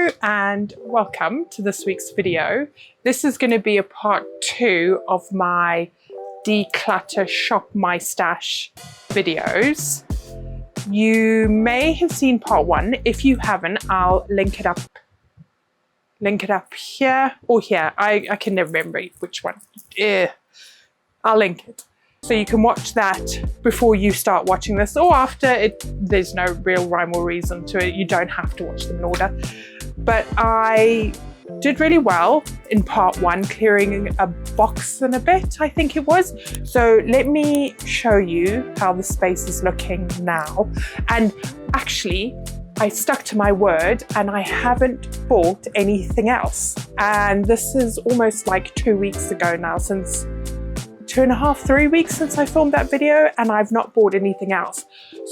Hello and welcome to this week's video. This is going to be a part 2 of my declutter shop my stash videos. You may have seen part 1. If you haven't, I'll link it up here or here. I can never remember which one. I'll link it. So you can watch that before you start watching this or after it. There's no real rhyme or reason to it. You don't have to watch them in order. But I did really well in part 1, clearing a box and a bit, I think it was. So let me show you how the space is looking now. And actually, I stuck to my word and I haven't bought anything else. And this is almost like 2 weeks ago now, since 2.5, 3 weeks since I filmed that video, and I've not bought anything else.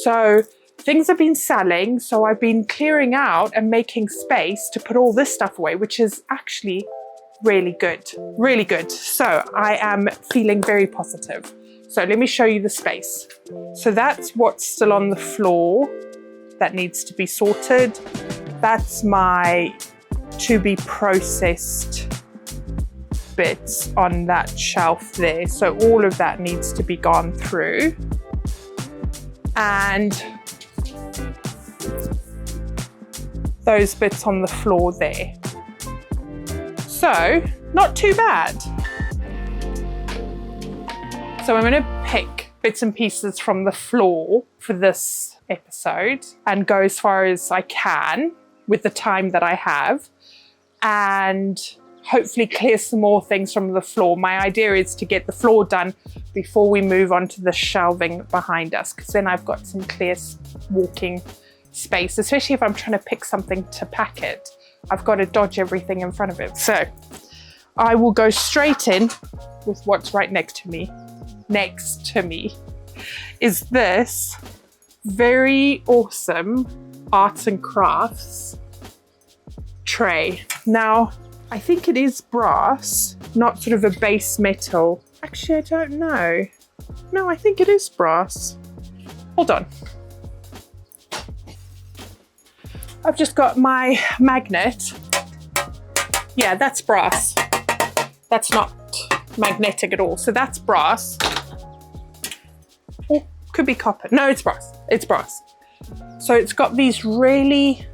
So things have been selling, so I've been clearing out and making space to put all this stuff away, which is actually really good, really good. So I am feeling very positive. So let me show you the space. So that's what's still on the floor that needs to be sorted. That's my to be processed bits on that shelf there. So all of that needs to be gone through. And those bits on the floor there. So not too bad. So I'm going to pick bits and pieces from the floor for this episode and go as far as I can with the time that I have, and hopefully clear some more things from the floor. My idea is to get the floor done before we move on to the shelving behind us, because then I've got some clear walking space, especially if I'm trying to pick something to pack it. I've got to dodge everything in front of it. So I will go straight in with what's right next to me. Next to me is this very awesome arts and crafts tray. Now, I think it is brass, not sort of a base metal. Actually, I don't know. No, I think it is brass. Hold on. I've just got my magnet. Yeah, that's brass. That's not magnetic at all. So that's brass. Oh, could be copper. No, it's brass. It's brass. So it's got these really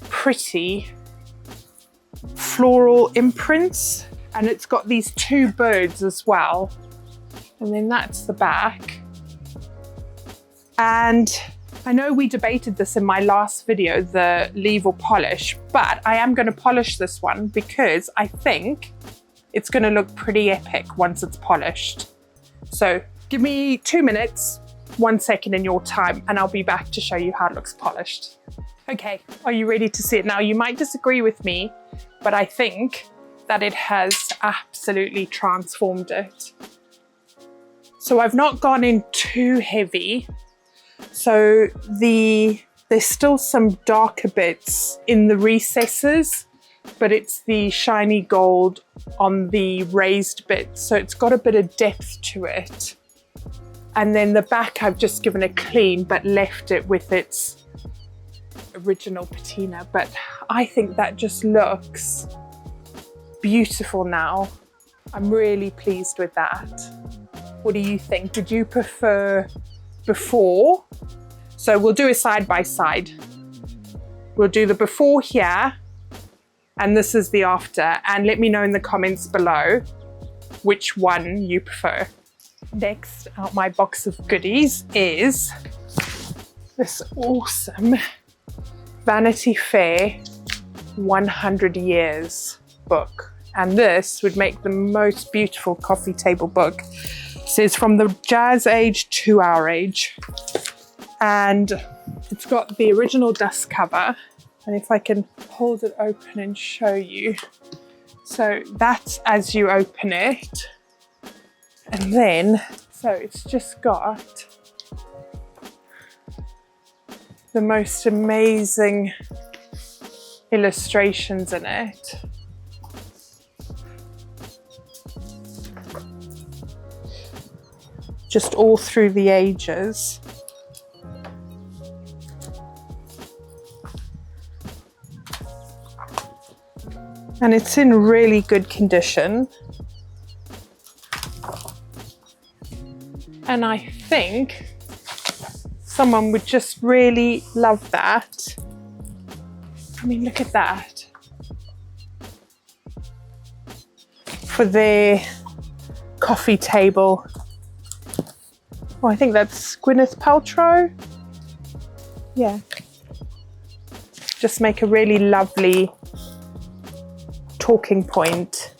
pretty floral imprints, and it's got these 2 birds as well, and then that's the back. And I know we debated this in my last video, the leave or polish, but I am going to polish this one because I think it's going to look pretty epic once it's polished. So give me 2 minutes, 1 second in your time, and I'll be back to show you how it looks polished. Okay, are you ready to see it? Now, you might disagree with me, but I think that it has absolutely transformed it. So I've not gone in too heavy. So there's still some darker bits in the recesses, but it's the shiny gold on the raised bits. So it's got a bit of depth to it. And then the back I've just given a clean, but left it with its original patina. But I think that just looks beautiful now. I'm really pleased with that. What do you think? Did you prefer before? So we'll do a side by side. We'll do the before here, and this is the after, and let me know in the comments below which one you prefer. Next out my box of goodies is this awesome Vanity Fair 100 Years book. And this would make the most beautiful coffee table book. It says from the jazz age to our age. And it's got the original dust cover. And if I can hold it open and show you. So that's as you open it. And then, so it's just got the most amazing illustrations in it. Just all through the ages. And it's in really good condition. And I think someone would just really love that. I mean, look at that. For their coffee table. Oh, I think that's Gwyneth Paltrow. Yeah. Just make a really lovely talking point.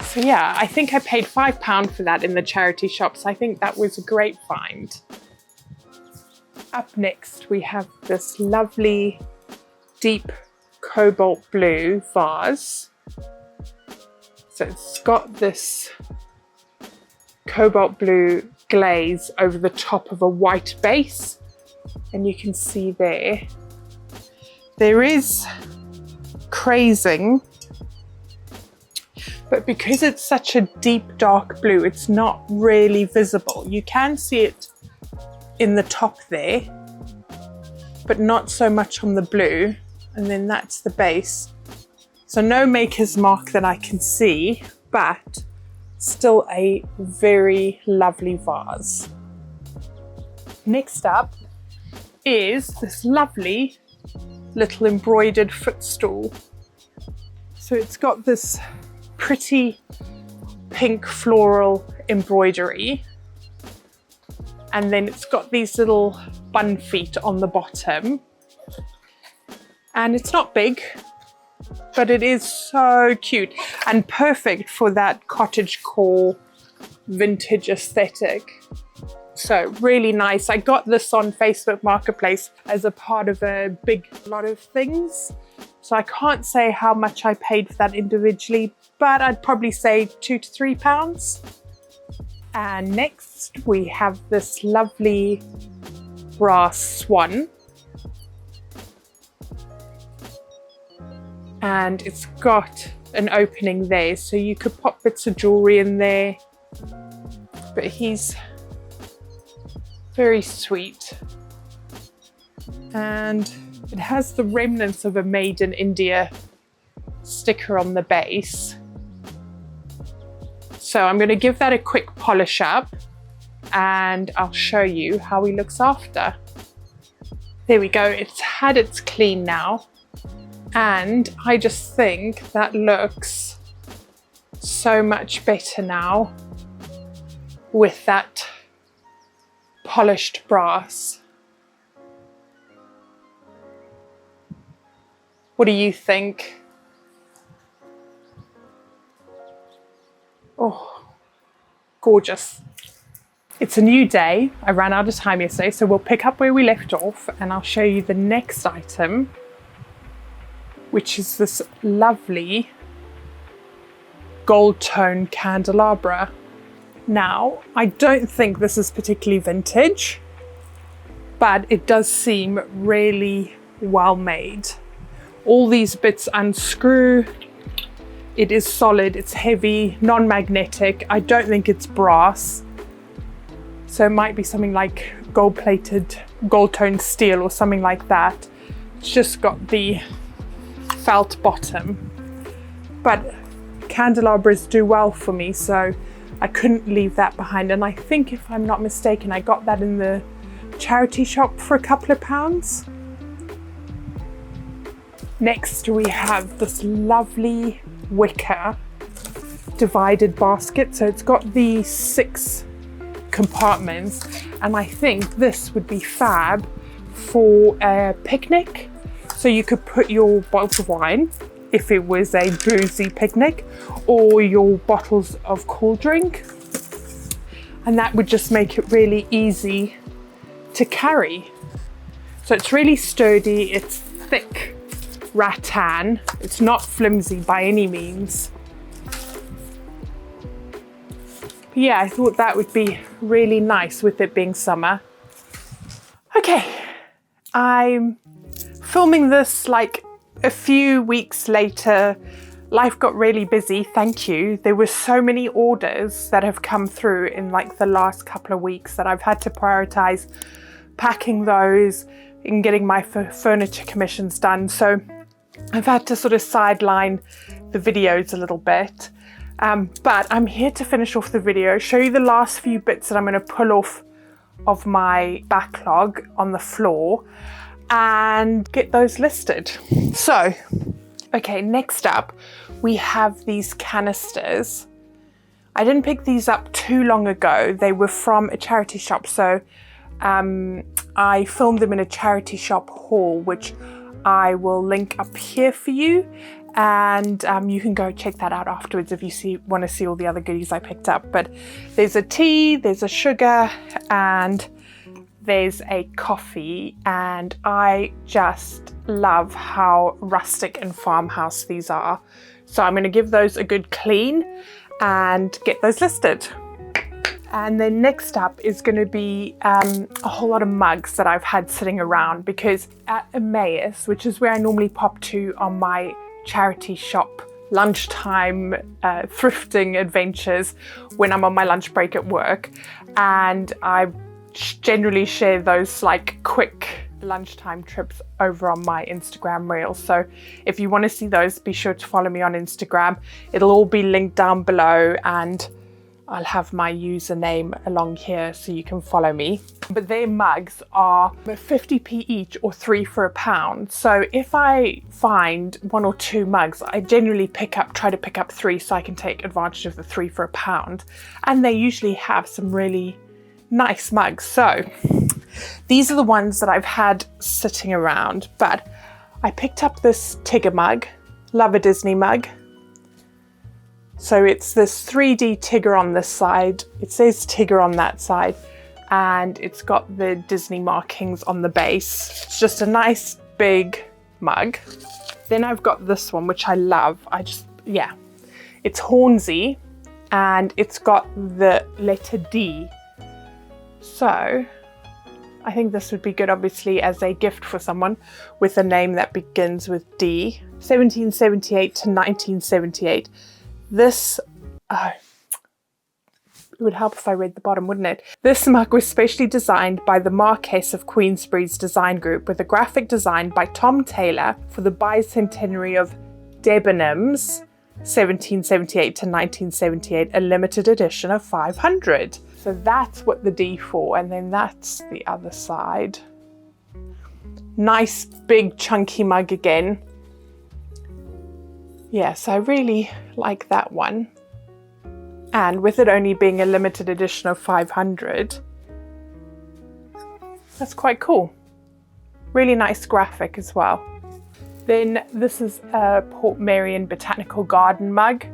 So yeah, I think I paid £5 for that in the charity shop, so I think that was a great find. Up next, we have this lovely deep cobalt blue vase. So it's got this cobalt blue glaze over the top of a white base, and you can see there is crazing, but because it's such a deep dark blue, it's not really visible. You can see it in the top there, but not so much on the blue. And then that's the base. So no maker's mark that I can see, but still a very lovely vase. Next up is this lovely little embroidered footstool. So it's got this pretty pink floral embroidery, and then it's got these little bun feet on the bottom, and it's not big, but it is so cute and perfect for that cottagecore vintage aesthetic. So really nice. I got this on Facebook Marketplace as a part of a big lot of things. So I can't say how much I paid for that individually, but I'd probably say £2 to £3. And next we have this lovely brass swan. And it's got an opening there, so you could pop bits of jewelry in there. But he's very sweet. And it has the remnants of a Made in India sticker on the base. So I'm going to give that a quick polish up and I'll show you how he looks after. There we go, it's had its clean now. And I just think that looks so much better now with that polished brass. What do you think? Oh, gorgeous. It's a new day. I ran out of time yesterday, so we'll pick up where we left off and I'll show you the next item, which is this lovely gold tone candelabra. Now, I don't think this is particularly vintage, but it does seem really well made. All these bits unscrew. It is solid, it's heavy, non-magnetic. I don't think it's brass. So it might be something like gold-plated, gold-toned steel or something like that. It's just got the felt bottom. But candelabras do well for me, so I couldn't leave that behind. And I think, if I'm not mistaken, I got that in the charity shop for a couple of pounds. Next, we have this lovely wicker divided basket. So it's got the 6 compartments, and I think this would be fab for a picnic. So you could put your bottles of wine, if it was a boozy picnic, or your bottles of cool drink, and that would just make it really easy to carry. So it's really sturdy, it's thick rattan, it's not flimsy by any means. But yeah, I thought that would be really nice with it being summer. Okay, I'm filming this like a few weeks later. Life got really busy, thank you. There were so many orders that have come through in like the last couple of weeks that I've had to prioritize packing those and getting my furniture commissions done. So I've had to sort of sideline the videos a little bit, but I'm here to finish off the video, show you the last few bits that I'm going to pull off of my backlog on the floor and get those listed. So, okay, next up we have these canisters. I didn't pick these up too long ago. They were from a charity shop, so I filmed them in a charity shop haul, which I will link up here for you, and you can go check that out afterwards if you want to see all the other goodies I picked up. But there's a tea, there's a sugar, and there's a coffee, and I just love how rustic and farmhouse these are. So I'm going to give those a good clean and get those listed. And then next up is going to be a whole lot of mugs that I've had sitting around, because at Emmaus, which is where I normally pop to on my charity shop lunchtime thrifting adventures when I'm on my lunch break at work, and I generally share those like quick lunchtime trips over on my Instagram reels. So if you want to see those, be sure to follow me on Instagram. It'll all be linked down below, and I'll have my username along here so you can follow me. But their mugs are 50p each, or 3 for £1. So if I find 1 or 2 mugs, I generally try to pick up 3 so I can take advantage of the 3 for £1. And they usually have some really nice mugs. So these are the ones that I've had sitting around, but I picked up this Tigger mug, love a Disney mug. So it's this 3D Tigger on this side, it says Tigger on that side, and it's got the Disney markings on the base. It's just a nice big mug. Then I've got this one, which I love. It's Hornsey, and it's got the letter D. So I think this would be good, obviously, as a gift for someone with a name that begins with D. 1778 to 1978. This, it would help if I read the bottom, wouldn't it? This mug was specially designed by the Marquess of Queensberry's design group, with a graphic design by Tom Taylor for the bicentenary of Debenhams, 1778 to 1978, a limited edition of 500. So that's what the D for, and then that's the other side. Nice big chunky mug again. Yes, I really like that one. And with it only being a limited edition of 500, that's quite cool. Really nice graphic as well. Then this is a Port Merion Botanical Garden mug.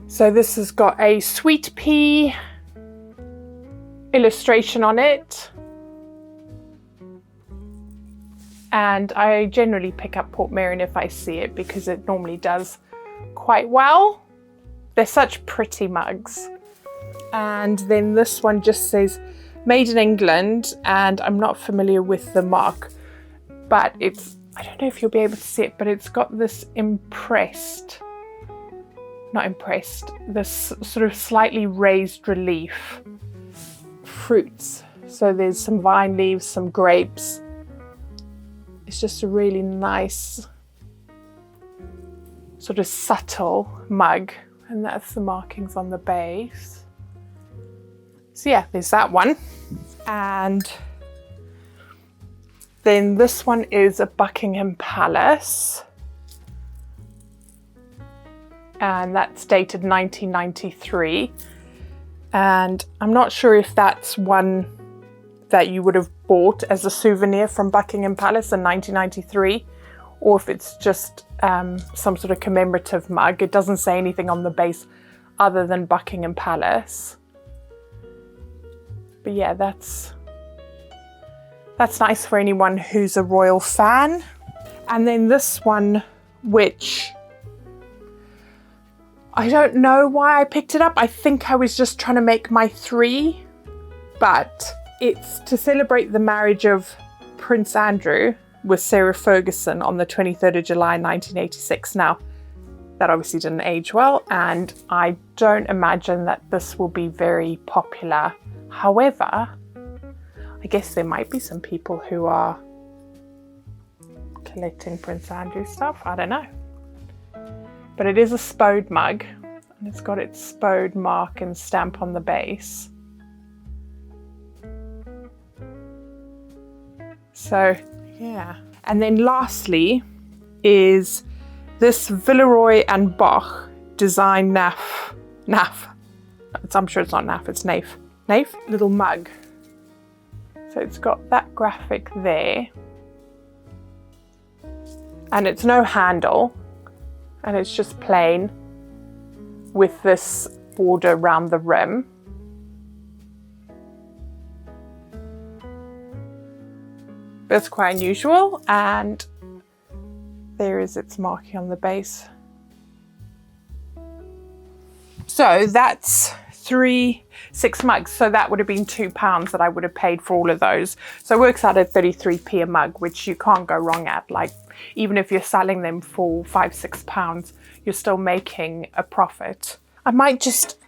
So this has got a sweet pea illustration on it. And I generally pick up Port Merion if I see it, because it normally does quite well. They're such pretty mugs. And then this one just says made in England, and I'm not familiar with the mark, but I don't know if you'll be able to see it, but it's got this this sort of slightly raised relief fruits. So there's some vine leaves, some grapes. It's just a really nice, sort of subtle mug, and that's the markings on the base. So yeah, there's that one. And then this one is a Buckingham Palace, and that's dated 1993. And I'm not sure if that's one that you would have bought as a souvenir from Buckingham Palace in 1993, or if it's just some sort of commemorative mug. It doesn't say anything on the base other than Buckingham Palace. But yeah, that's nice for anyone who's a royal fan. And then this one, which I don't know why I picked it up. I think I was just trying to make my 3, but it's to celebrate the marriage of Prince Andrew with Sarah Ferguson on the 23rd of July 1986. Now, that obviously didn't age well, and I don't imagine that this will be very popular. However, I guess there might be some people who are collecting Prince Andrew stuff. I don't know. But it is a Spode mug, and it's got its Spode mark and stamp on the base. So, yeah. And then lastly is this Villeroy and Boch design NAF. I'm sure it's not NAF, it's NAF. Little mug. So it's got that graphic there. And it's no handle. And it's just plain with this border around the rim. It's quite unusual, and there is its marking on the base. So that's 6 mugs. So that would have been £2 that I would have paid for all of those. So it works out at 33p a mug, which you can't go wrong at. Like, even if you're selling them for £5-6, you're still making a profit. I might just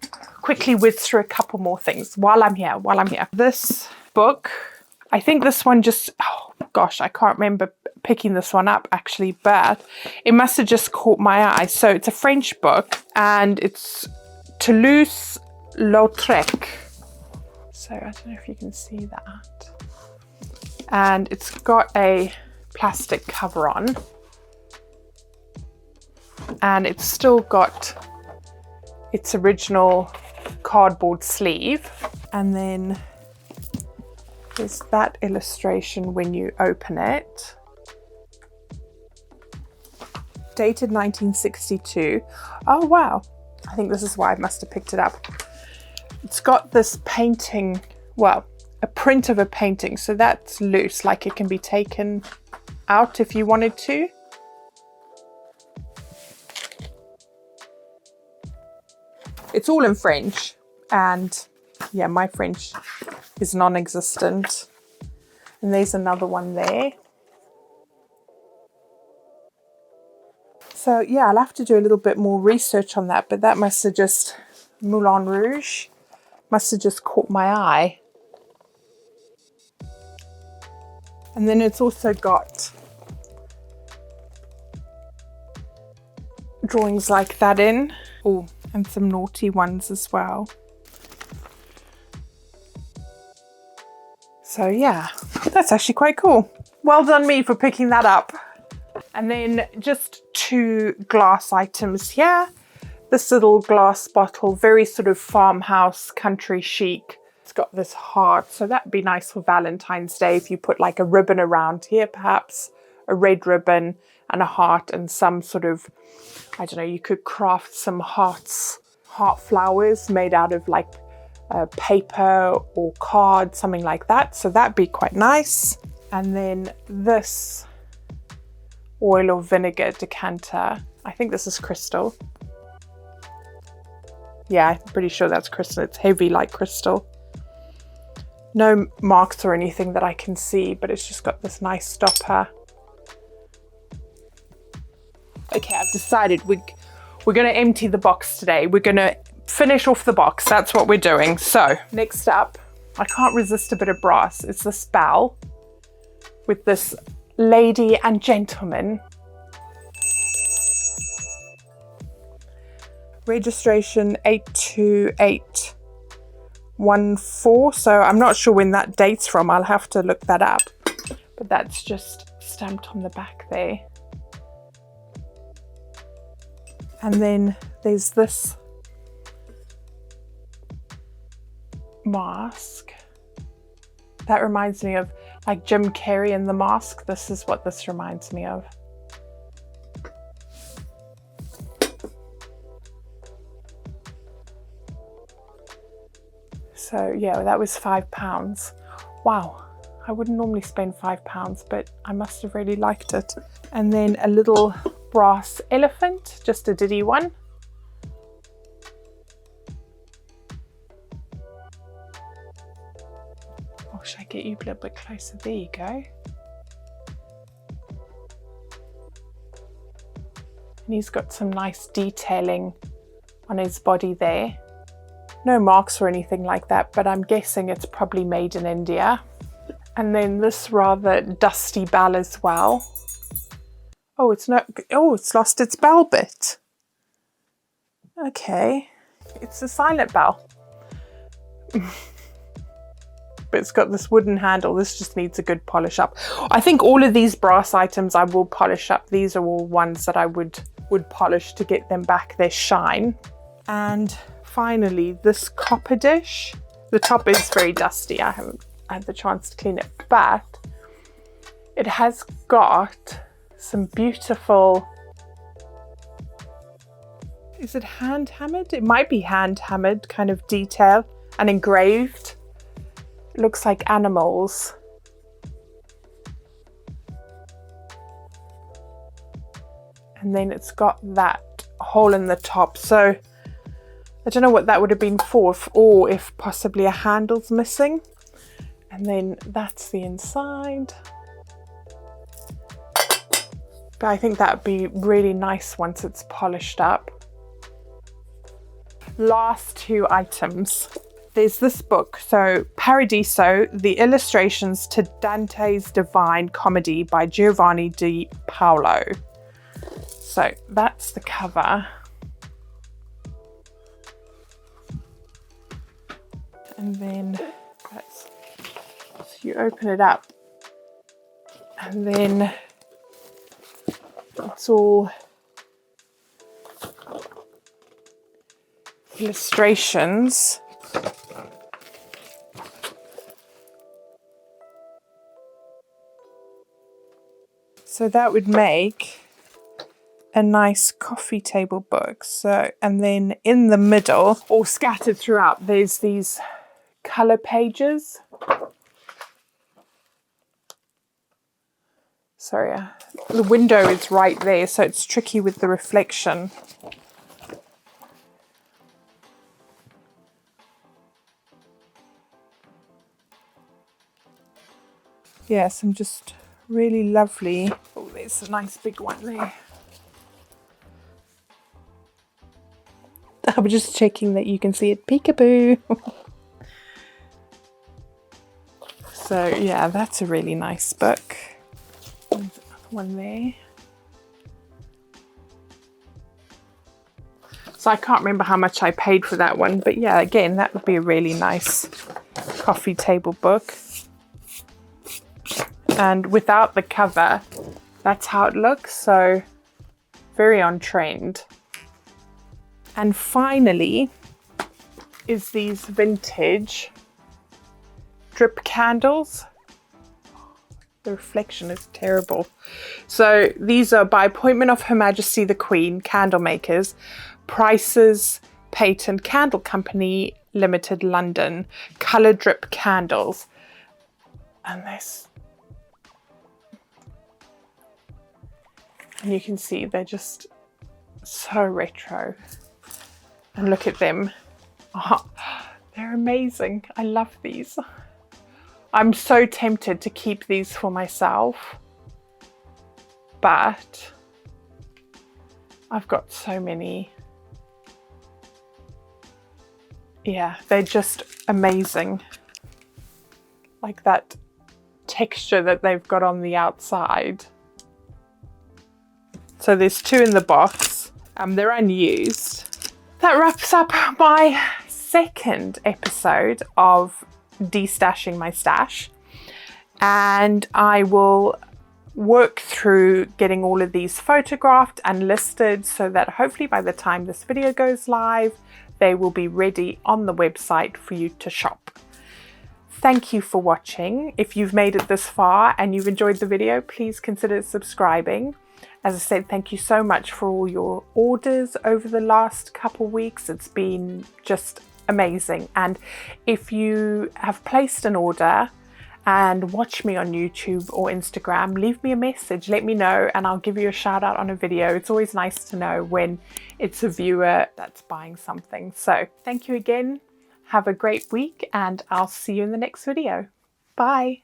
quickly whiz through a couple more things while I'm here. This book, I think this one just, oh gosh, I can't remember picking this one up actually, but it must have just caught my eye. So it's a French book, and it's Toulouse-Lautrec. So I don't know if you can see that. And it's got a plastic cover on, and it's still got its original cardboard sleeve. And then there's that illustration when you open it. Dated 1962. Oh wow, I think this is why I must have picked it up. It's got this painting, well, a print of a painting, so that's loose, like it can be taken out if you wanted to. It's all in French, and yeah, my French is non-existent. And there's another one there. So yeah, I'll have to do a little bit more research on that, but that must have just, Moulin Rouge, must have just caught my eye. And then it's also got drawings like that in. Oh, and some naughty ones as well. So yeah, that's actually quite cool. Well done me for picking that up. And then just 2 glass items here. This little glass bottle, very sort of farmhouse, country chic. It's got this heart, so that'd be nice for Valentine's Day if you put like a ribbon around here, perhaps a red ribbon and a heart and some sort of, I don't know, you could craft some heart flowers made out of like paper or card, something like that. So that'd be quite nice. And then this oil or vinegar decanter. I think this is crystal. Yeah, I'm pretty sure that's crystal. It's heavy like crystal. No marks or anything that I can see, but it's just got this nice stopper. Okay, I've decided we're going to empty the box today. We're going to finish off the box. That's what we're doing. So next up, I can't resist a bit of brass. It's this bell with this lady and gentleman. Registration 82814. So I'm not sure when that dates from. I'll have to look that up. But that's just stamped on the back there. And then there's this mask. That reminds me of like Jim Carrey in The Mask. This is what this reminds me of. So yeah, that was £5. Wow, I wouldn't normally spend £5, but I must have really liked it. And then a little brass elephant, just a diddy one. Oh, should I get you a little bit closer? There you go. And he's got some nice detailing on his body there. No marks or anything like that, but I'm guessing it's probably made in India. And then this rather dusty bell as well. Oh, it's not. Oh, it's lost its bell bit. Okay. It's a silent bell. But it's got this wooden handle. This just needs a good polish up. I think all of these brass items I will polish up. These are all ones that I would polish to get them back their shine. And finally, this copper dish. The top is very dusty. I haven't had the chance to clean it, but it has got some beautiful, is it hand hammered? It might be hand hammered kind of detail and engraved. It looks like animals. And then it's got that hole in the top. So I don't know what that would have been for, or if possibly a handle's missing. And then that's the inside. But I think that would be really nice once it's polished up. Last two items. There's this book, so Paradiso, The Illustrations to Dante's Divine Comedy by Giovanni di Paolo. So that's the cover. And then that's, so you open it up, and then it's all illustrations. So that would make a nice coffee table book. So, and then in the middle, or scattered throughout, there's these color pages. Sorry, the window is right there, so it's tricky with the reflection. Yeah, some just really lovely. Oh, there's a nice big one there. I'm just checking that you can see it. Peekaboo. So yeah, that's a really nice book. There's another one there. So I can't remember how much I paid for that one, but yeah, again, that would be a really nice coffee table book. And without the cover, that's how it looks. So very on trend. And finally is these vintage drip candles. The reflection is terrible. So these are by appointment of Her Majesty the Queen, candle makers, Price's Patent Candle Company Limited, London, colour drip candles. And this, and you can see they're just so retro. And look at them. Oh, they're amazing. I love these. I'm so tempted to keep these for myself, but I've got so many. Yeah, they're just amazing. Like that texture that they've got on the outside. So there's two in the box. They're unused. That wraps up my second episode of destashing my stash, and I will work through getting all of these photographed and listed so that hopefully by the time this video goes live, they will be ready on the website for you to shop. Thank you for watching. If you've made it this far and you've enjoyed the video, please consider subscribing. As I said, thank you so much for all your orders over the last couple weeks. It's been just amazing. And if you have placed an order and watch me on YouTube or Instagram, leave me a message, let me know, and I'll give you a shout out on a video. It's always nice to know when it's a viewer that's buying something. So thank you again. Have a great week, and I'll see you in the next video. Bye.